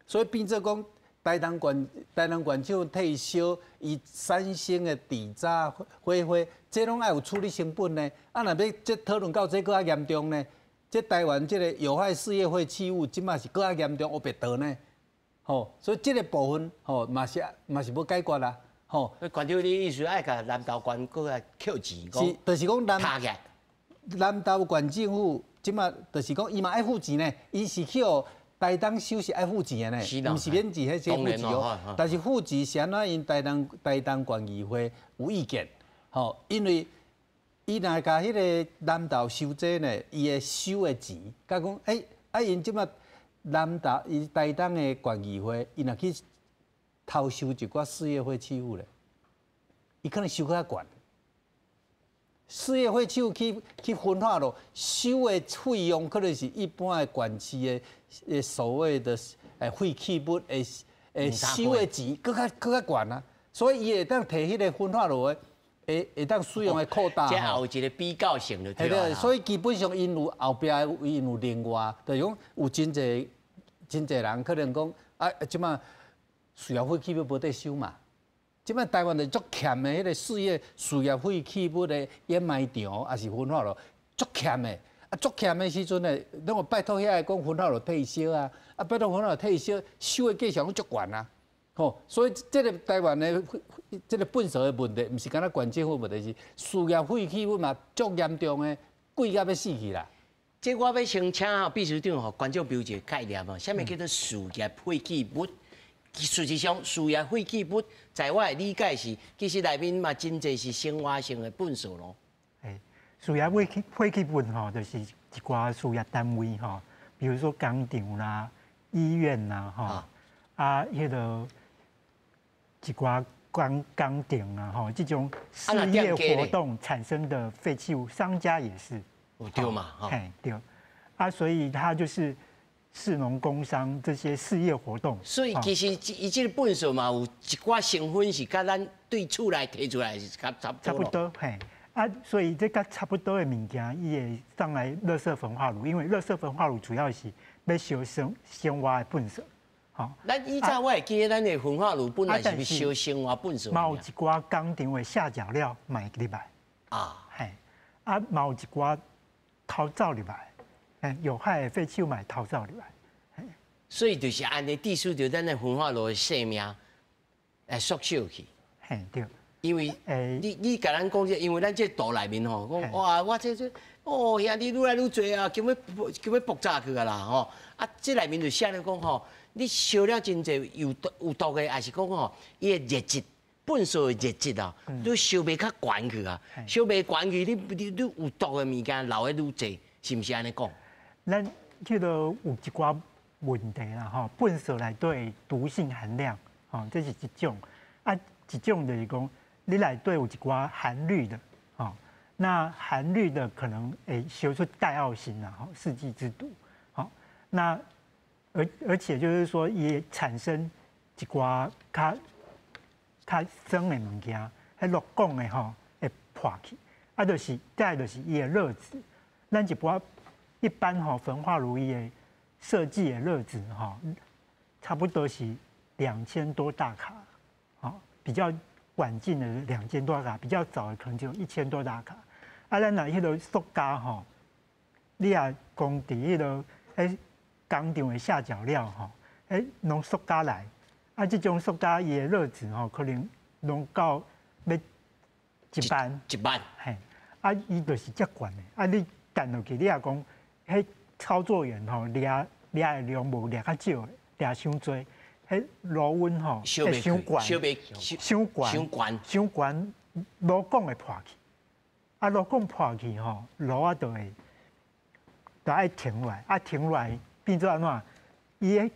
C: 所以变做讲台东县长替烧伊产生的底渣火。这拢爱有处理成本呢，啊，若要这讨论到这更较严重呢，这台湾这个有害事业废弃物，即马是更较严重，黑白道呢，吼，所以这个部分吼嘛是要解决啦，吼。
A: 县长，你意思爱甲南投县搁来扣钱，
C: 是，就是讲南投县政府即马就是讲伊嘛爱付钱呢，伊是去台东收是爱付钱的呢，毋是免钱，迄些付钱哦。但是付钱是安怎因台东县议会有意见。吼，因为伊若甲迄个南投收这呢，伊会收的钱，甲讲因即马伊台东的县议会，伊若去偷收一寡事业废弃物咧，伊可能收较悬。事业废弃物去分化咯，收的费用可能是一般的县市的所谓的废弃物的收的钱，更较悬啊，所以伊会当摕迄个分化咯的。会当使用的扩大，
A: 这有一个比较性就对了。
C: 所以基本上因有后壁因有另外，就是讲有真侪人可能讲即马需要废弃物无得收嘛。即马台湾就足欠的迄个事业废弃物的掩埋场，还是焚化炉足欠的。足欠的时阵呢，拢有拜托遐个讲焚化炉退烧啊，拜托焚化炉退烧，收的价钱拢足悬啊。吼，所以这个台湾的这个粪扫的问题，毋是敢若县政府问题，是事业废弃物嘛，足严重的，贵到要死去啦。
A: 这我要先请秘书长吼观众表一个概念哦，什么叫做事业废弃物？事实上，事业废弃物在我的理解是，其实内面嘛真侪是生活性的粪扫咯。
B: 事业废弃物吼，就是一寡事业单位吼，比如说工厂啦、医院啦吼，迄个。一寡工厂啊，吼，这种事业活动产生的废弃物，商家也是，
A: 对嘛，哈，
B: 对，所以它就是士农工商这些事业活动。
A: 所以其实伊这个本数嘛，有一寡成分是甲咱对厝内提出来是差不多，
B: 所以这个差不多的物件，伊会上来垃圾焚化炉，因为垃圾焚化炉主要是要烧生活的粪扫。
A: 咱以前我会记得，咱的焚化炉本来是要烧生活粪扫。
B: 嘛有一寡工厂的下脚料买入来嘛有一寡偷走入来，有害的废弃物买偷走入来。
A: 所以就是安尼，致使着咱的焚化炉的生命缩小去。
B: 对。
A: 因为你甲咱讲，因为咱这岛内面吼，讲哇，我这兄弟愈来愈多啊，叫要爆炸去啊啦吼。这内面就写了讲吼，你烧了真济有毒的，还是讲吼，伊的热质，粪扫的热质啊，你烧袂较悬去啊，烧袂悬去，你有毒的物件留的愈济，是毋是安尼讲？
B: 咱这个有一寡问题啦吼，粪扫内底毒性含量，这是一种，一种就是讲。你内底有一寡含氯的，那含氯的可能会烧出戴奥辛啦，世纪之毒，那而且就是说也产生一寡较酸的物件，迄落汞的会破去，就是再就是伊的热值，咱一般焚化炉伊的设计的热值差不多是2000多大卡，比较。晚近的2000多卡，比较早的可能就有1000多大卡。咱若迄个塑胶你也讲伫迄个工厂的下脚料弄塑胶来，这种塑胶伊的热值可能弄到要1万，伊就是遮悬的。你干落去，你也讲，操作员掠的量无掠较少，掠伤多。炉温会伤悬，伤悬，炉管会破去。炉管破去炉就爱停落来，停落来变做安怎？伊的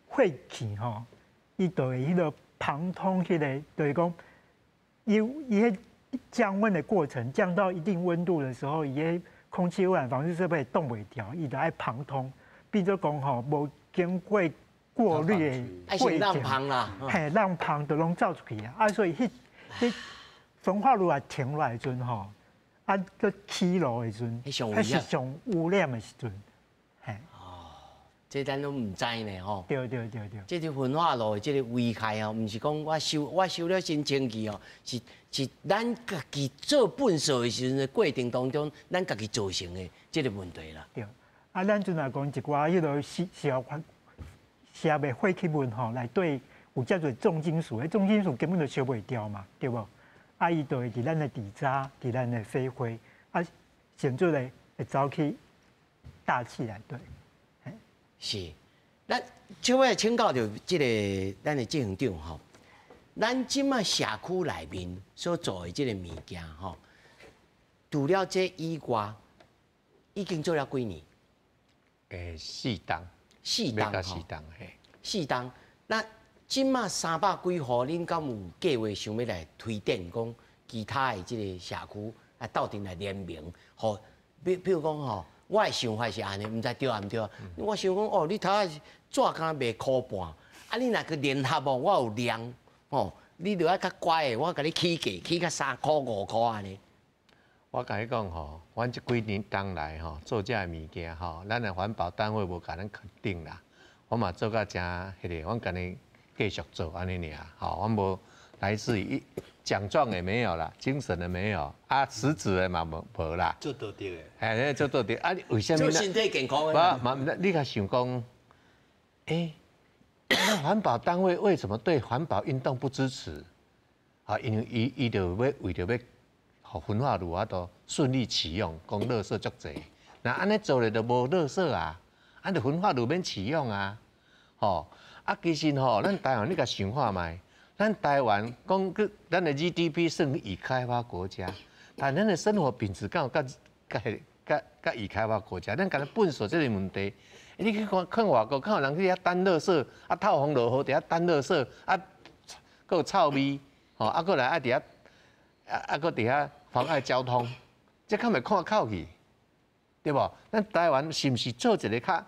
B: 火气伊就会迄个旁通迄个，就是讲，伊迄降温的过程，降到一定温度的时候，伊的空气污染防治设备动袂掉，伊就爱旁通，变做讲无经过。过滤的过程，
A: 浪旁啦，
B: 浪旁都拢走出去所以迄焚化炉停落来时阵个起炉的时阵，迄是上污染的时阵，
A: 这咱都唔知呢
B: 对。
A: 这个焚化炉的这个危害唔是讲我收了真清气是咱家己做粪扫的时阵的过程当中，咱家己造成的这个问题啦。
B: 对，咱就来讲一寡迄个小写的废弃物内底有叫做重金属，重金属根本就烧袂掉嘛，对不？伊就会伫咱的底渣、伫咱的飞灰，显著的会走去大气内底。
A: 是，咱即摆请教着这个咱的执行长咱即卖社区内面所做的这个物件除了这以外，已经做了几年
F: 4档。
A: 4档，那即马300几户，恁敢有计划想要来推展讲其他的即个社区斗阵来联名，比如讲我的想法是安尼，毋知对啊毋对啊？我想讲你头仔纸敢卖1.5块，你若去联合我有量你就要较乖的，我甲你起价起到3块5块安尼。
F: 我甲你讲阮这几年当来做这物件咱的环保单位无甲咱肯定啦，我嘛做到真迄个，阮甲你继续做安尼尔，阮无来自于奖状也没有啦，精神也没有，实质的嘛无啦。
C: 做到对的。
F: 做到对，为什么？
A: 做身体健康的。
F: 嘛，你甲想讲，那环保单位为什么对环保运动不支持？因为伊就要为着要。焚化炉都顺利启用，讲垃圾足济。那安尼做咧就无垃圾啊，就焚化炉免启用啊。其实咱台湾你甲想看卖，咱台湾讲咱的 GDP 算已开发国家，但咱的生活品质敢有甲已开发国家？咱敢粪扫这个问题，你去看外国，看有人去遐担垃圾，透风落雨伫遐担垃圾，佫有臭味，佫来伫遐，佫伫遐妨碍交通，这敢袂看口去？对无？咱台湾是毋是做一个较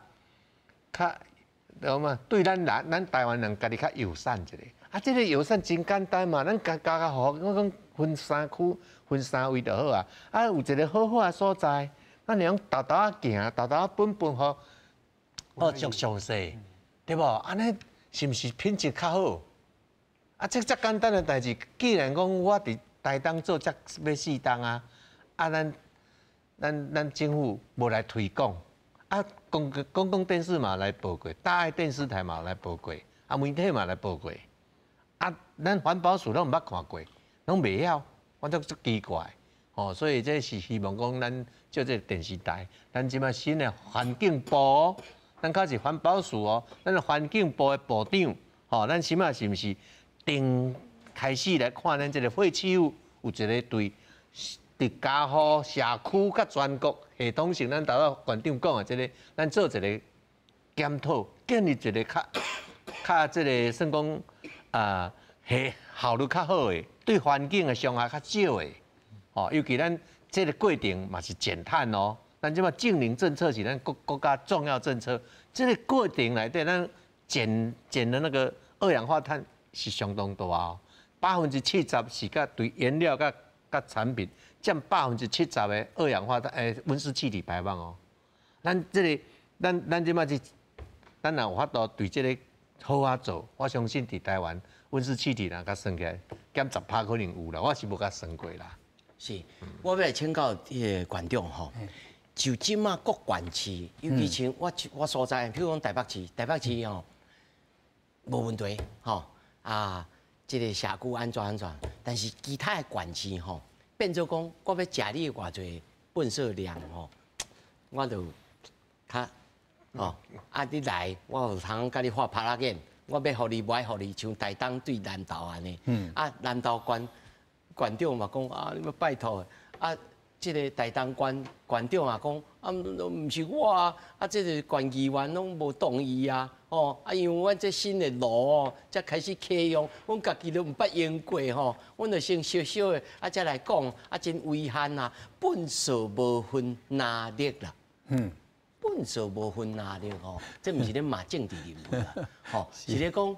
F: 对咱台湾人家己较友善一个？啊，这个友善真简单嘛，咱加好，我讲分3区、分3位就好啊。啊，有一个好好的所在，咱用豆豆啊行，豆豆啊本吼，足详细，对无？安尼是毋是品质较好？啊，这简单的代志，既然讲我伫台东做要4档啊，啊，咱政府无来推广，啊，公共电视嘛来报过，大爱电视台嘛来报过，啊，媒体嘛来报过，啊，咱环保署拢毋捌看过，拢袂晓，我足奇怪，哦，所以这是希望讲咱做这电视台，咱即摆新的环境部，咱较是环保署哦，咱的环境部的部长，吼，咱起码是毋是？开始来看咱这个废弃物有一个对伫家户、社区、甲全国系统性，咱头先馆长讲的这个，咱做一个检讨，建立一个较这个算讲效率较好的，对环境的伤害较少的。哦，尤其咱这个过程嘛是减碳哦，咱即马净零政策是咱国家重要政策，这个过程内底咱减的那个二氧化碳。是相当大哦，70%是甲对原料甲产品占70%的二氧化碳温室气体排放哦。咱这个咱即马是，咱若有法度对这个好啊做，我相信伫台湾温室气体若甲算起来减10%可能有啦，我是无甲算过啦。
A: 是，我要来请教馆长吼，就即马各县市，尤其像我所在，譬如讲台北市吼无问题吼。啊，这个社区安怎，但是其他的县市吼，变做讲我要食你偌济粪扫量吼，我就较哦，啊你来，我有通甲你画拍拉件，我要互你，不爱互你，像台东对南投安尼，啊南投县长嘛讲啊，你要拜托啊。这个台东县长啊讲，啊，唔是我啊，啊，这个县议员拢无同意啊，哦，啊，因为阮这新的路哦，才开始启用，阮家己都唔捌用过吼，阮就先小小的啊，再来讲，啊，真危险啊，粪扫无分哪力啦，粪扫无分哪力吼，这唔是咧骂政治人物啦，吼，是咧讲，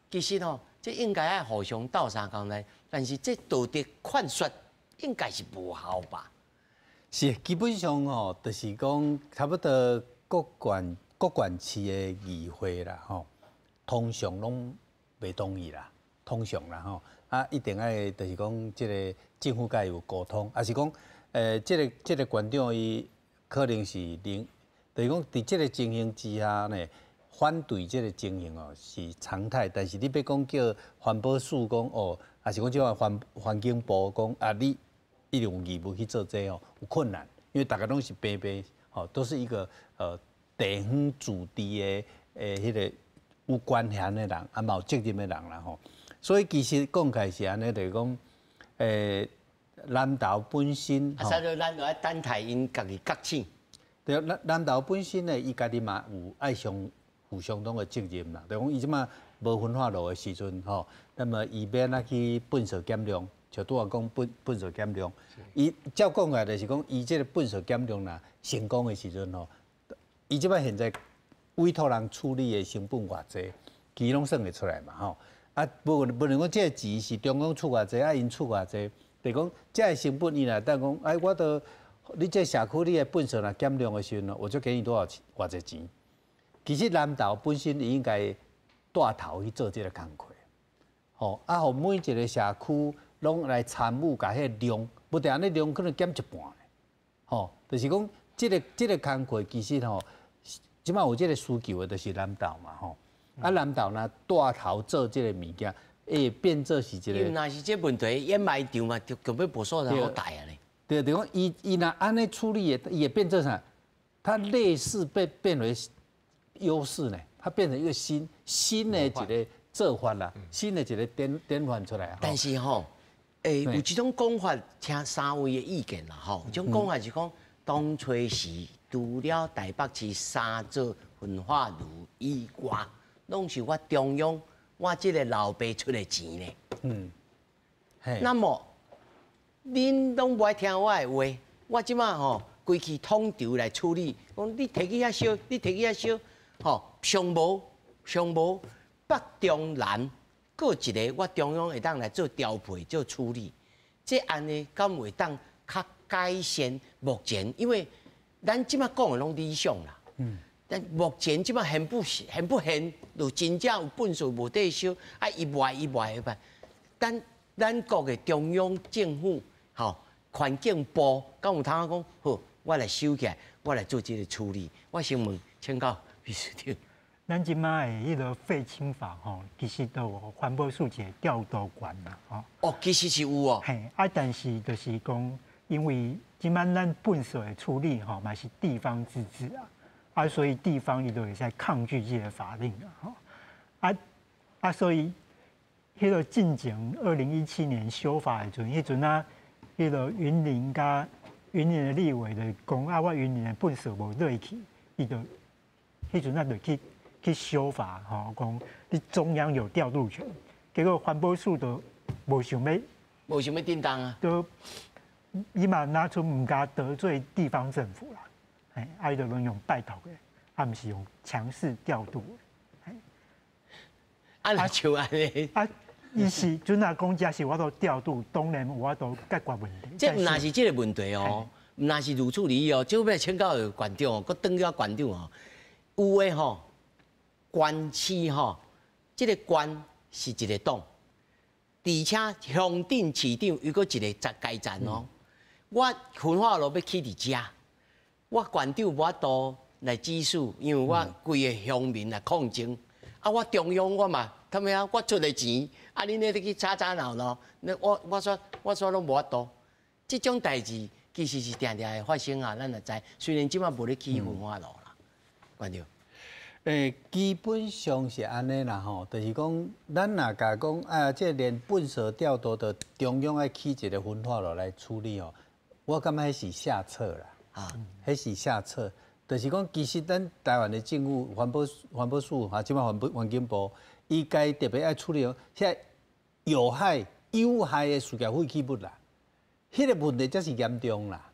A: 其实吼，这应该爱互相斗相共来，但是这道德劝说应该是无效吧。
C: 是，基本上吼，就是讲差不多各县市的议会啦，吼，通常拢袂同意啦，通常啦，吼，啊，一定爱就是讲，这个政府甲伊有沟通，啊是讲，这个县长伊可能是就是讲，伫这个情形之下呢，反对这个情形哦是常态，但是你要讲叫环保署讲哦，啊是讲即个环境部讲啊你。一定有义务去做这哦，有困难，因为大家拢是平平，吼，都是一个地方主地的迄个有关系的人，啊，嘛有责任的人啦吼。所以其实讲起来是安尼，就是讲南投本身，
A: 啊，所以咱就要等待因家己觉醒。
C: 对，南投本身呢，伊家己嘛有爱负相当的责任啦。就讲伊即马无分化路的时阵吼，那么伊免啊去粪扫减量。就拄啊讲粪扫减量，伊照讲来就是讲，伊即个粪扫减量啦成功的时阵吼，伊即摆现在委托人处理的成本偌济，其拢算会出来嘛吼。啊，不能讲即个钱是中央出偌济，啊因出偌济，就讲即个成本伊若等讲，哎，我都你这社区你的粪扫若减量的时阵，我就给你多少钱偌济钱。其实南投本身伊应该带头去做即个工作，吼啊，互每一个社区。拢来参与，甲迄个量，不但安尼量可能减一半咧，吼，就是讲，这个工课其实吼，即摆有这个需求的，就是南投嘛，吼，啊南投若带头做这个物件，会变做是一个。
A: 因若是这问题掩埋场嘛，就根本无所谓好大啊咧。
C: 对，就讲伊若安尼处理的，也变做啥？它类似变为优势呢，它变成一个新的一个做法啦，新的一个典范出来。
A: 但是吼。有一种讲法，听3位的意见啦，吼，一种讲法是讲，当初时除了台北市3座焚化炉以外，拢是我中央我这个老爸出的钱呢。那么，恁拢不爱听我的话，我即马吼规气统筹来处理。讲你摕去遐烧，你摕去遐烧，吼，上无北中南各一个，我中央会当来做调配做处理。这安尼敢会当较改善目前，因为咱即马讲的拢理想啦。但目前即马很不现，就真正有本事无得烧，啊一外办。咱国的中央政府，吼，环境部，敢有通讲好，我来收起来，我来做这个处理。我想问，请教秘书长。
B: 咱即摆的迄个废氢法吼，其实都有环保署一个调度权啦，吼。
A: 哦，其实是有哦。
B: 嘿，但是就是讲，因为即摆咱粪扫的处理吼，嘛是地方自治啊，所以地方伊都会在抗拒这个法令吼。所以迄个进前2017年修法的阵，迄阵迄个云林的立委的讲我云林的粪扫无落去，伊就迄阵就去修法吼，讲你中央有调度权，结果环保署都无想要
A: 叮当啊，
B: 都伊嘛拿出唔敢得罪地方政府啦，伊就拢用拜托的，毋是用强势调度的，
A: 那像安尼，
B: 伊是阵啊讲假是我都调度，当然我都解决问题。
A: 这毋那是这个问题哦，毋那是如处理哦，就要请教馆长哦，佮当了馆长哦，有诶吼。县市吼，这个县是一个党，而且乡镇市长又搁一个阶层哦。我焚化炉要起伫遮，我县长无法度来指示，因为我规个乡民来抗争。我中央我嘛，他们我出的钱，恁咧去吵闹，那我说拢无法度。这种代志其实是定定会发生啊，咱也知。虽然即马无咧起焚化炉啦，县长。
C: 基本上是安尼啦吼，就是讲，咱若甲讲即连粪扫调度的中央爱起一个焚化炉来处理哦，我感觉迄是下策啦，迄是下策。就是讲，其实咱台湾的政府环保署即摆环境部，伊该特别爱处理哦，现在有害的塑胶废弃物啦，迄个问题才是严重啦。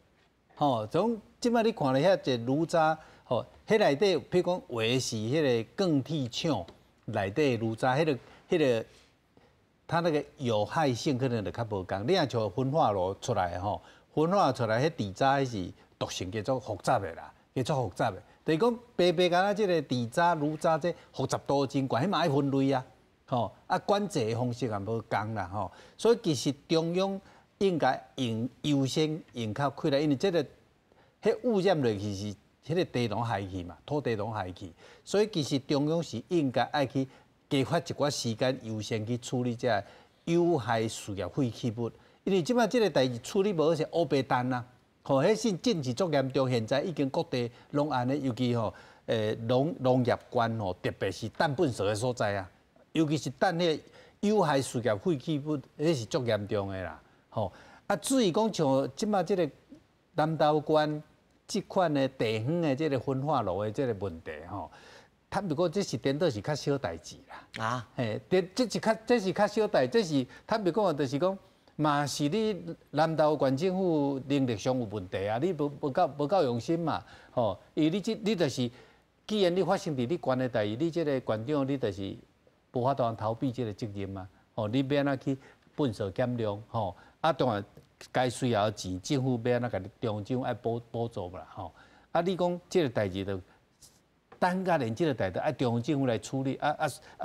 C: 吼，从即摆你看了遐一炉渣。吼，迄内底，譬如讲，画是迄个更替厂内底炉渣，迄个，它那个有害性可能就较无共。你若像焚化炉出来吼，焚化出来迄底渣迄是毒性叫做复杂的啦，叫做复杂的。就是讲，白干啊，即个底渣、炉渣这复杂度真悬，迄嘛爱分类啊。吼，管制的方式也无共啦吼。所以其实中央应该优先用较快来，因为这个迄污染落去是。迄个地拢害去嘛，土地拢害去，所以其实中央是应该爱去加发一寡时间，优先去处理这有害塑料废弃物。因为即摆即个代志处理无好是乌白单啦，吼，迄是真是足严重。现在已经各地拢安尼，尤其吼，农业关吼，特别是氮粪扫的所在啊，尤其是氮迄有害塑料废弃物，迄是足严重的啦，吼。至于讲像即摆即个南投县。这款的地方的这个焚化炉的这个问题吼，坦白讲，这是颠倒是较小代志啦。这是较小代，这是坦白讲，就是讲，嘛是你南投县政府能力上有问题啊，你无够用心嘛，吼。伊你就是，既然你发生伫你县的代志，你这个县长你就是无法度逃避这个责任嘛，吼，你要安怎去粪扫减量，吼，当然。该需要的钱，政府要安怎甲你中央政府爱补助啦吼。你讲这个代志就等甲连这个代志爱中央政府来处理，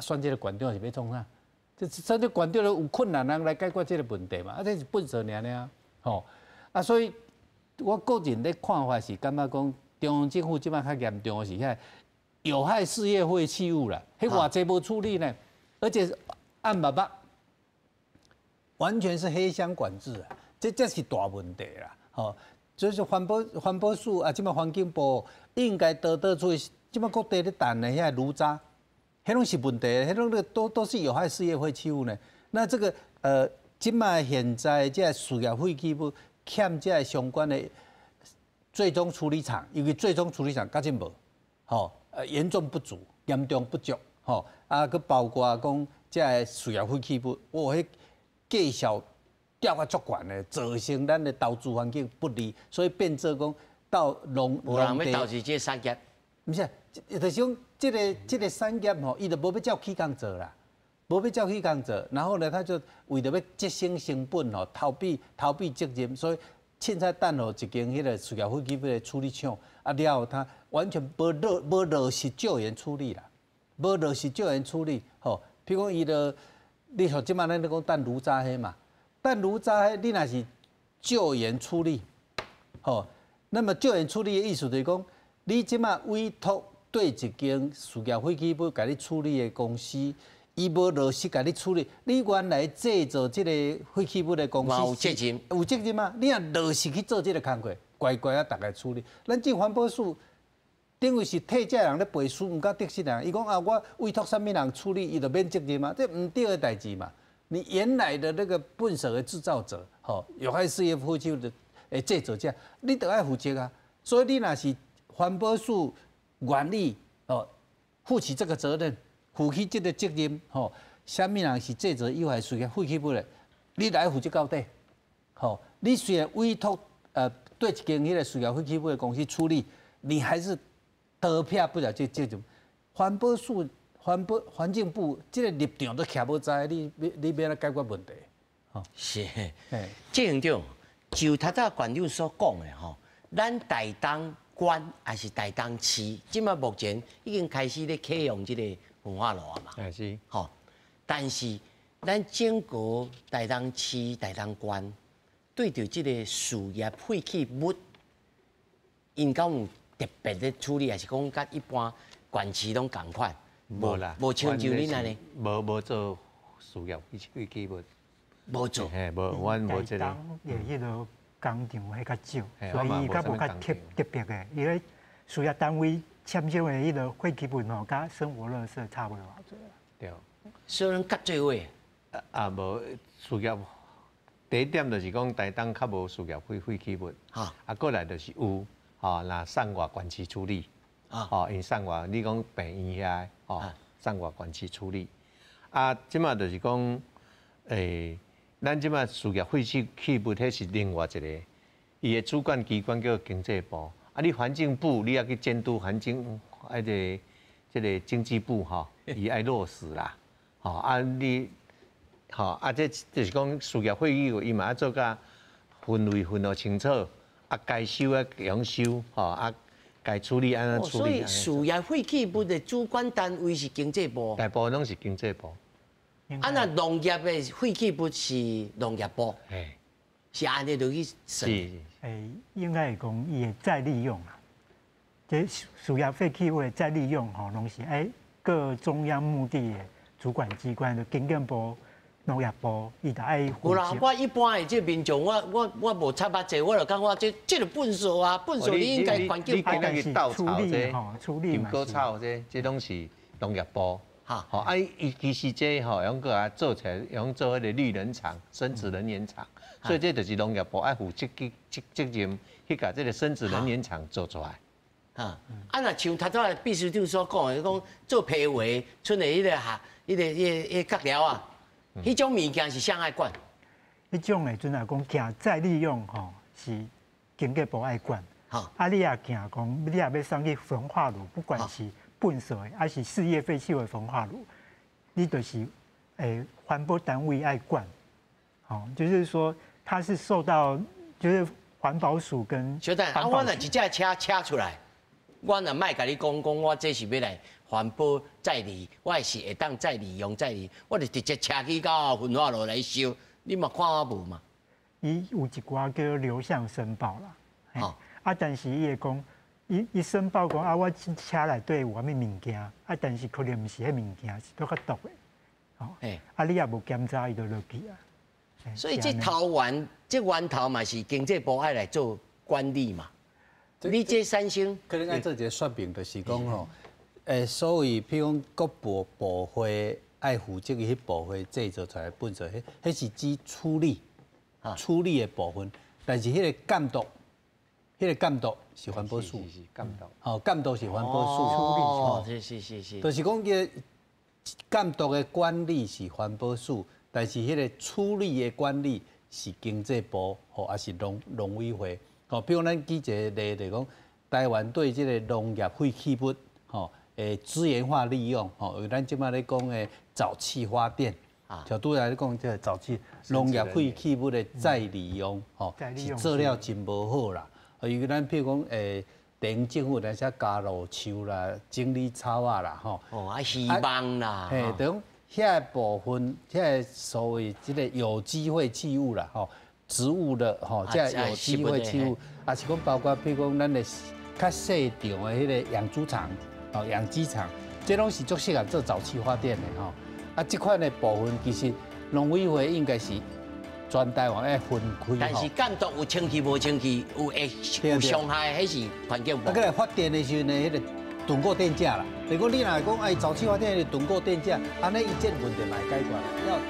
C: 选这个县长是要创啥？选这县长有困难人来解决这个问题嘛？这是粪扫尔吼。所以我个人的看法是感觉讲，中央政府即摆较严重的是遐有害事业废弃物啦，迄偌济无处理呢，而且暗捌捌，完全是黑箱管制啊。这是大问题啦，吼！所以说环保署即摆环境部应该得出，即摆各地咧弹的遐炉渣，迄拢是问题，迄拢都是有害事业废弃物呢。那这个即摆现在这塑料废弃物欠这相关的最终处理厂，尤其最终处理厂甲真无，吼，严重不足，严重不足，吼，佮包括讲这塑料废弃物，迄介绍。调啊足悬的，造成咱的投资环境不利，所以变做讲到农
A: 无人要投资这产业，
C: 毋是，就是讲这个产业吼，伊就无要照起工做啦，无要照起工做，然后呢，他就为了要节省成本吼，逃避责任，所以凊彩等候一间迄个塑胶废弃物的处理厂，啊了后他完全无落实救援处理啦，无落实救援处理吼，譬如讲伊就，你像即摆咱咧讲弹炉渣迄嘛，弹炉渣迄你若是救援处理，吼，那么救援处理的意思就是讲，你即摆委托对一间塑胶废弃物甲你处理的公司，伊无落实甲你处理，你原来制造即个废弃物的公司
A: 有责任，
C: 有责任啊！你若落实去做即个工作，乖乖啊，大家处理。咱这环保署等于是替这人咧背书，毋甲得失人。伊讲啊，我委托什么人处理，伊就免责任嘛，这毋对的代志嘛。你原来的那个粪扫的制造者，吼，有害事业废弃物的制造者，你都要负责啊。所以你若是环保署原理哦，负起这个责任，负起这个责任，吼，什么人是制造有害塑胶废弃物的，你来负责到底。吼，你虽然委托对一间迄个塑胶废弃物的公司处理，你还是得撇不了这种环保署、环境部这个立场都徛无在，你要来解决问题？吼，
A: 是，这样长，就头早馆长所讲的吼，咱台东县还是台东市，即马目前已经开始咧启用这个焚化炉啊嘛，
F: 是，
A: 吼，但是咱整个台东市、台东县对着这个事业废弃物，因敢有特别的处理，还是讲甲一般县市拢共款？
F: 无啦，
A: 无像就恁安尼，
F: 无做事业废弃物，
A: 无做，
F: 嘿，无，阮无这个。
B: 也迄个工厂迄较少，
F: 嘿
B: 所以伊较无较
F: 我嘛
B: 特别的，因为事业单位签少的迄个废弃物吼，甲生活垃圾差不多偌济。
F: 对。
A: 所以咱夹做伙。
F: 无事业。第一点就是讲，台东较无事业废弃物，过来就是有，那送外县市处理，因送外，你讲病院遐，送外县市处理，即马就是讲，咱即马事业废弃物，迄是另外一个，伊的主管机关叫经济部，你环境部你要去监督环境，即个经济部伊爱落实啦，你。这就是讲事业废弃物，伊嘛要做甲分类分得清楚，该收用收，该处理安怎处理。
A: 所以事业废弃物的主管单位是经济部，
F: 大部分拢是经济部。
A: 那农业的废弃物是农业部，是安尼落去算。
B: 应该会讲伊会再利用啊，这事业废弃物的再利用吼，拢是各中央目的的主管机关的经建部。农业部，伊就爱。
A: 有啦，我一般的这民众，我无插捌者，我就感觉这个粪扫啊，粪扫你应该环境部
F: 去稻草这、
B: 处理
F: 金果草这拢是农业部。其实这用个做起来，用做迄个绿能厂、生质能源厂，所以这就是农业部爱负责任去把这个生质能源厂做出来。
A: 那像头早秘书长所讲的，讲做批画出的迄个角料啊。迄种物件是谁爱管？
B: 迄种的阵来讲，行再利用吼是经济部爱管。你也行讲，你也要送去焚化炉，不管是粪扫的，还是事业废弃物焚化炉，你就是环保单位爱管。就是说它是受到就是环保署跟
A: 小蛋，我若一架车出来，我若卖甲你讲，我这是要来。环保再利，我也是会当再利用再利，我就直接车去到焚化炉来烧，你嘛看我无嘛？
B: 伊有一寡叫流向申报啦，但是伊会讲，伊申报讲我车内底有啥物物件，但是可能毋是迄物件，是都较毒的，你也无检查，伊就落去啊。
A: 所以这源头嘛是经济部爱来做管理嘛。你这三星
C: 可能按做一个说明，就是讲吼。所谓譬如讲各部会爱负责迄部会制造出来本身，迄是指处理的部分，但是迄个监督是环保署，
F: 是监督，
C: 监督是环保
A: 署处理，是，
C: 就是讲个监督的管理是环保署，但是迄个处理的管理是经济部还是农委会，哦，比如咱举一个例，就讲台湾对这个农业废弃物，吼，资源化利用，吼，有咱即摆咧讲的沼气发电，就拄来咧讲这沼气农业废弃物的再利用，吼，是做了真无好啦。因为咱譬如讲，等政府来些加路树啦、整理草啊啦，吼，
A: 希望啦，
C: 嘿，等遐部分，遐所谓这个有机废弃物啦，吼，植物的吼，这有机废弃物，也是讲包括譬如讲咱的较细场的迄个养猪场、哦养鸡场，这拢是足适合做沼气发电的吼。啊，这款的部分其实农委会应该是全台湾要分开。
A: 但是监督有清气无清气，有伤害，还是环境部。
C: 啊，过来发电的时候呢，迄个囤购电价啦。如果你若讲沼气发电的囤购电价，安尼伊这问题嘛会解决了。